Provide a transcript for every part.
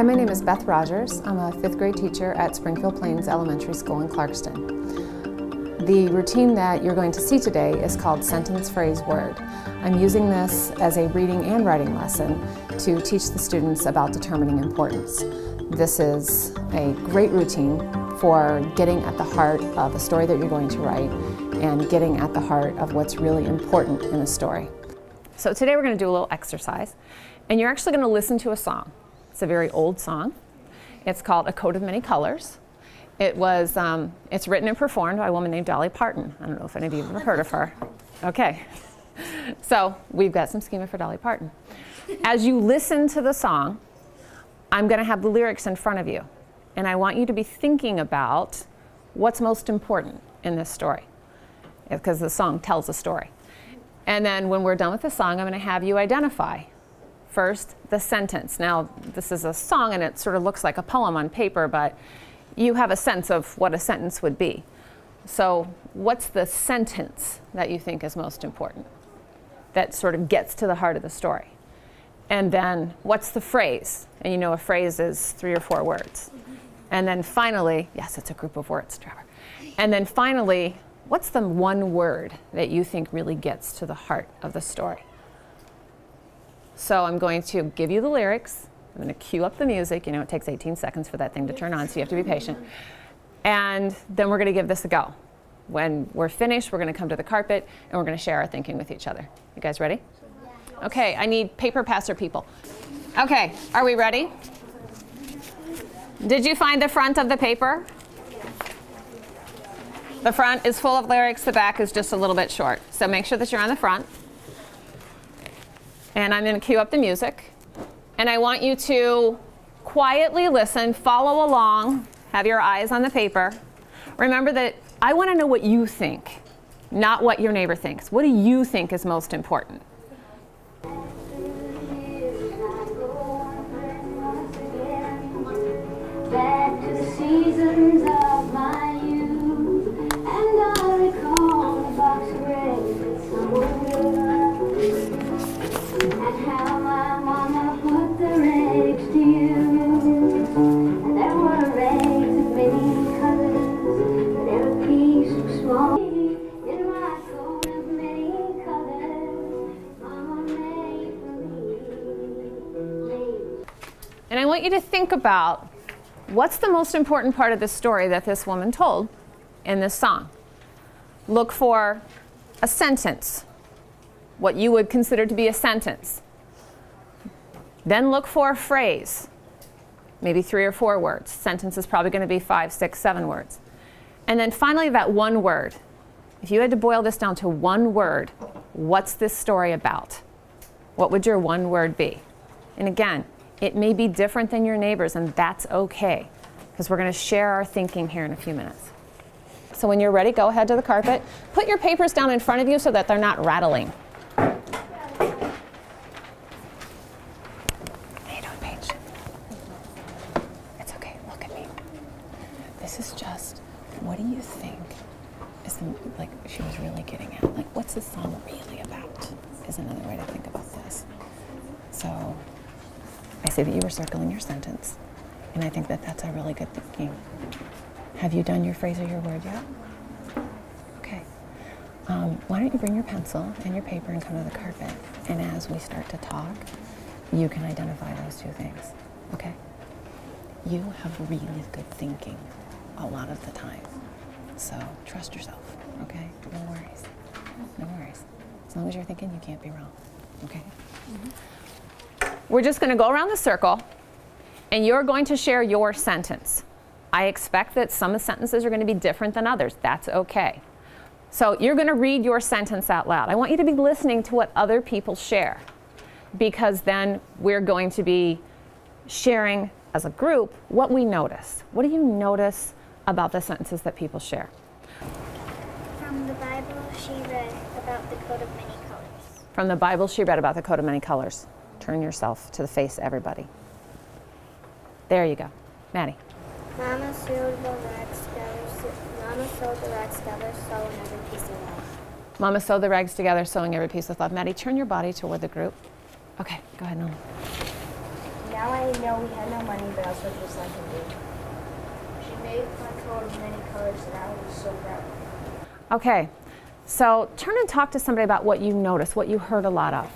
my name is Beth Rogers. I'm a 5th grade teacher at Springfield Plains Elementary School in Clarkston. The routine that you're going to see today is called Sentence, Phrase, Word. I'm using this as a reading and writing lesson to teach the students about determining importance. This is a great routine for getting at the heart of a story that you're going to write and getting at the heart of what's really important in a story. So today we're going to do a little exercise, and you're actually going to listen to a song. It's a very old song. It's called A Coat of Many Colors. It's written and performed by a woman named Dolly Parton. I don't know if any of you have ever heard of her. Okay, so we've got some schema for Dolly Parton. As you listen to the song, I'm going to have the lyrics in front of you, and I want you to be thinking about what's most important in this story, because the song tells a story. And then when we're done with the song, I'm going to have you identify first the sentence. Now, this is a song and it sort of looks like a poem on paper, but you have a sense of what a sentence would be. So what's the sentence that you think is most important, that sort of gets to the heart of the story? And then what's the phrase? And you know a phrase is 3 or 4 words. And then finally, yes, it's a group of words, Trevor. And then finally, what's the one word that you think really gets to the heart of the story? So I'm going to give you the lyrics. I'm going to cue up the music. You know, it takes 18 seconds for that thing to turn on, so you have to be patient. And then we're going to give this a go. When we're finished, we're going to come to the carpet, and we're going to share our thinking with each other. You guys ready? Okay, I need paper passer people. Okay, are we ready? Did you find the front of the paper? The front is full of lyrics, the back is just a little bit short. So make sure that you're on the front. And I'm going to cue up the music. And I want you to quietly listen, follow along, have your eyes on the paper. Remember that I want to know what you think, not what your neighbor thinks. What do you think is most important? Back to the seasons of my youth, and I recall the box of eggs that someone gave, and how my mama put their eggs to use. And there were eggs of many colors, but every piece was small. In my coat of many colors, mama made for me. And I want you to think about what's the most important part of the story that this woman told in this song. Look for a sentence, what you would consider to be a sentence. Then look for a phrase, maybe 3 or 4 words. Sentence is probably going to be 5, 6, 7 words. And then finally that one word. If you had to boil this down to one word, what's this story about? What would your one word be? And again, it may be different than your neighbors, and that's okay, because we're going to share our thinking here in a few minutes. So when you're ready, go ahead to the carpet. Put your papers down in front of you so that they're not rattling. How you doing, Paige? It's okay. Look at me. This is just, what do you think is like she was really getting at? Like, what's this song really about? Is another way to think about this. So I see that you were circling your sentence, and I think that that's a really good thinking. Have you done your phrase or your word yet? Okay. Why don't you bring your pencil and your paper and come to the carpet, and as we start to talk, you can identify those 2 things, okay? You have really good thinking a lot of the time, so trust yourself, okay? No worries. No worries. As long as you're thinking, you can't be wrong, okay? Mm-hmm. We're just going to go around the circle, and you're going to share your sentence. I expect that some sentences are going to be different than others. That's okay. So you're going to read your sentence out loud. I want you to be listening to what other people share, because then we're going to be sharing as a group what we notice. What do you notice about the sentences that people share? From the Bible, she read about the coat of many colors. From the Bible, she read about the coat of many colors. Turn yourself to the face, everybody. There you go. Maddie. Mama sewed the rags together, sewing every piece of love. Mama sewed the rags together, sewing every piece with love. Maddie, turn your body toward the group. Okay, go ahead, Nolan. Now I know we had no money, but I was rich as I could be. She made my coat of many colors, and I was so proud. Okay, so turn and talk to somebody about what you noticed, what you heard a lot of.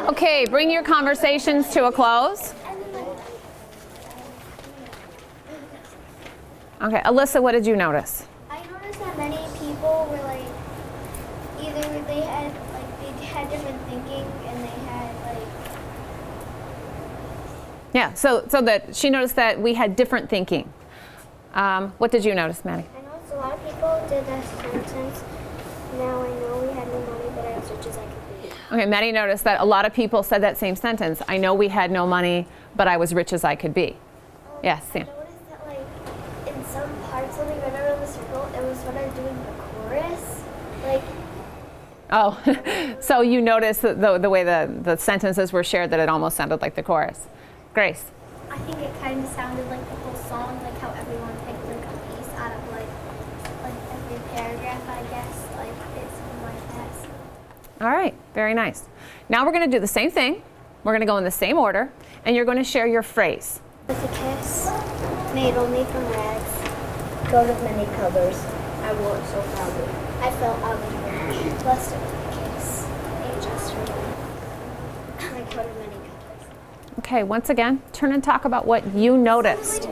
Okay, bring your conversations to a close. Okay, Alyssa, what did you notice? I noticed that many people were like, either they had different thinking, and they had like. Yeah, so that she noticed that we had different thinking. What did you notice, Maddie? I noticed a lot of people did that sentence. Now I know we had no money, but I was rich as I could be. Okay, Maddie noticed that a lot of people said that same sentence. I know we had no money, but I was rich as I could be. Yes, Sam. I noticed that like in some parts of the River the Circle, it was when I was doing the chorus. Like. Oh, so you noticed the way the sentences were shared that it almost sounded like the chorus. Grace. I think it kind of sounded like the whole song, like how everyone picked like a piece out of like every paragraph, I guess, like it's something like that. So. All right, very nice. Now we're going to do the same thing. We're going to go in the same order, and you're going to share your phrase. With a kiss, made only from rags, coat of many colors, I wore it so proudly. I felt out of reach, blessed with a kiss, made just for me. My coat of many colors. Okay, once again, turn and talk about what you noticed.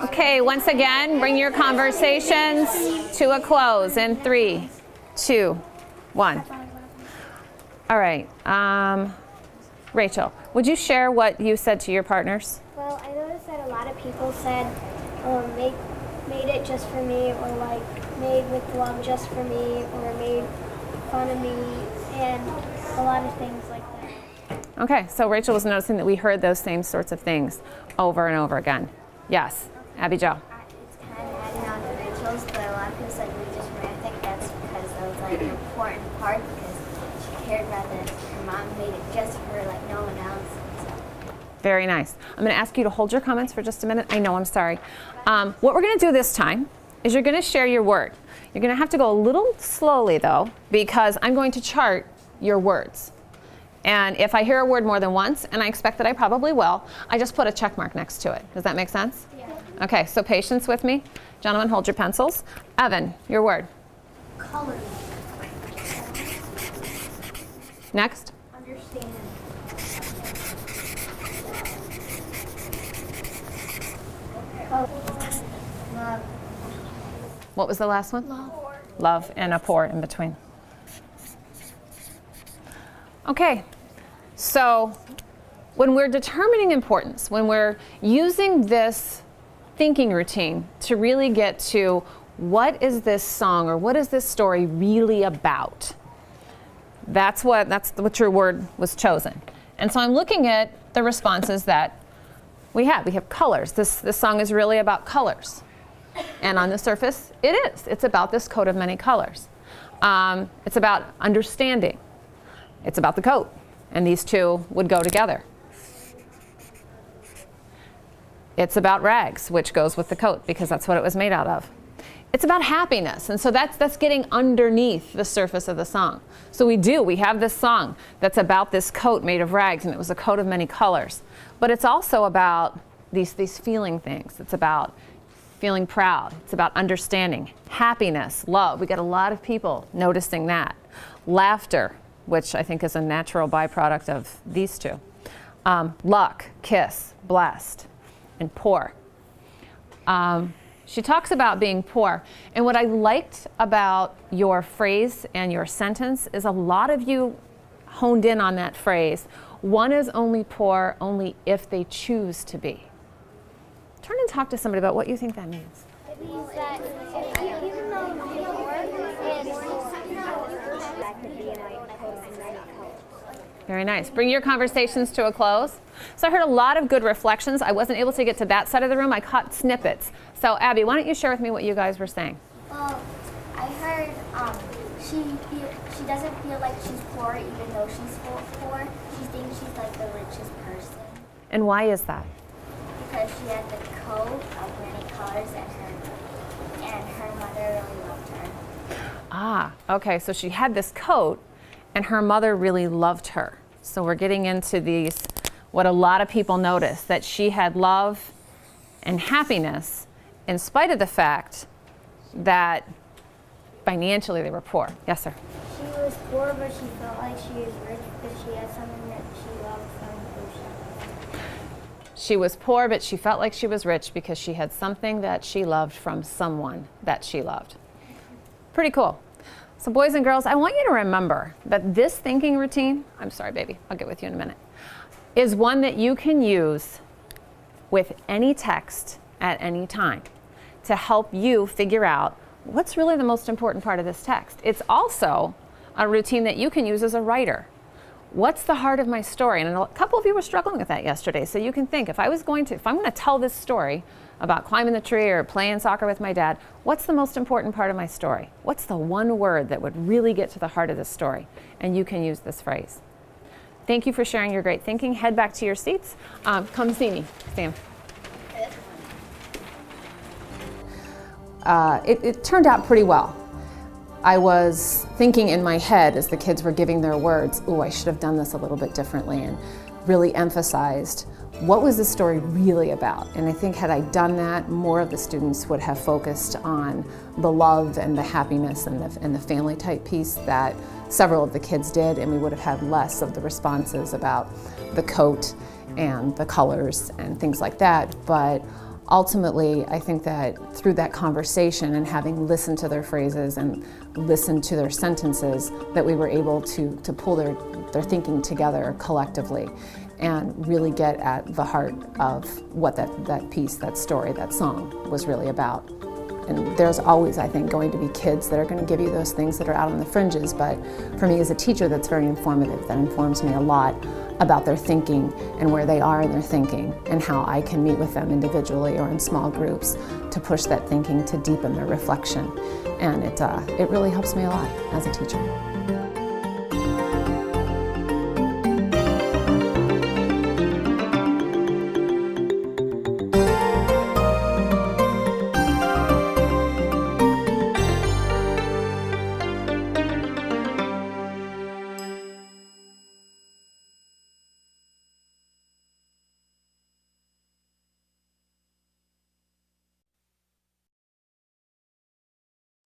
Okay, once again, bring your conversations to a close in 3, 2, 1. All right, Rachel, would you share what you said to your partners? Well, I noticed that a lot of people said, made it just for me, or like made with love just for me, or made fun of me, and a lot of things like that. Okay, so Rachel was noticing that we heard those same sorts of things over and over again. Yes, Abby Jo. It's kind of adding on to Rachel's, but a lot of people said we just romantic. That's because that was like an important part, because she cared about this. Her mom made it just for her, like no one else. So. Very nice. I'm going to ask you to hold your comments for just a minute. I know, I'm sorry. What we're going to do this time is you're going to share your word. You're going to have to go a little slowly, though, because I'm going to chart your words. And if I hear a word more than once, and I expect that I probably will, I just put a check mark next to it. Does that make sense? Yeah. Okay, so patience with me. Gentlemen, hold your pencils. Evan, your word. Color. Next. Understand. Love. What was the last one? Love. Love and a pour in between. Okay, so when we're determining importance, when we're using this thinking routine to really get to what is this song or what is this story really about, that's what your word was chosen. And so I'm looking at the responses that we have. We have colors. This song is really about colors. And on the surface, it is. It's about this coat of many colors. It's about understanding. It's about the coat, and these two would go together. It's about rags, which goes with the coat because that's what it was made out of. It's about happiness, and so that's getting underneath the surface of the song. So we have this song that's about this coat made of rags, and it was a coat of many colors. But it's also about these feeling things. It's about feeling proud. It's about understanding, happiness, love. We got a lot of people noticing that. Laughter, which I think is a natural byproduct of these two. Luck, kiss, blessed, and poor. She talks about being poor. And what I liked about your phrase and your sentence is a lot of you honed in on that phrase. One is only poor only if they choose to be. Turn and talk to somebody about what you think that means. It means that even though you're poor, that could be in a coat of many colors. Very nice. Bring your conversations to a close. So I heard a lot of good reflections. I wasn't able to get to that side of the room. I caught snippets. So Abby, why don't you share with me what you guys were saying? Well, I heard she doesn't feel like she's poor even though she's poor. She thinks she's like the richest person. And why is that? Because she had the coat of many colors and her mother really loved her. Ah, okay, so she had this coat and her mother really loved her. So we're getting into these, what a lot of people notice, that she had love and happiness in spite of the fact that financially they were poor. Yes, sir? She was poor, but she felt like she was rich because she had something that she loved from her. She was poor, but she felt like she was rich because she had something that she loved from someone that she loved. Pretty cool. So boys and girls, I want you to remember that this thinking routine, I'm sorry, baby, I'll get with you in a minute, is one that you can use with any text at any time to help you figure out what's really the most important part of this text. It's also a routine that you can use as a writer. What's the heart of my story? And a couple of you were struggling with that yesterday. So you can think, if I'm going to tell this story about climbing the tree or playing soccer with my dad, what's the most important part of my story? What's the one word that would really get to the heart of this story? And you can use this phrase. Thank you for sharing your great thinking. Head back to your seats. Come see me, Sam. It turned out pretty well. I was thinking in my head as the kids were giving their words, oh, I should have done this a little bit differently, and really emphasized what was the story really about. And I think had I done that, more of the students would have focused on the love and the happiness and the family type piece that several of the kids did, and we would have had less of the responses about the coat and the colors and things like that. But ultimately, I think that through that conversation and having listened to their phrases and listened to their sentences, that we were able to pull their thinking together collectively and really get at the heart of what that piece, that story, that song was really about. And there's always, I think, going to be kids that are going to give you those things that are out on the fringes, but for me as a teacher, that's very informative. That informs me a lot about their thinking and where they are in their thinking and how I can meet with them individually or in small groups to push that thinking to deepen their reflection. And it really helps me a lot as a teacher.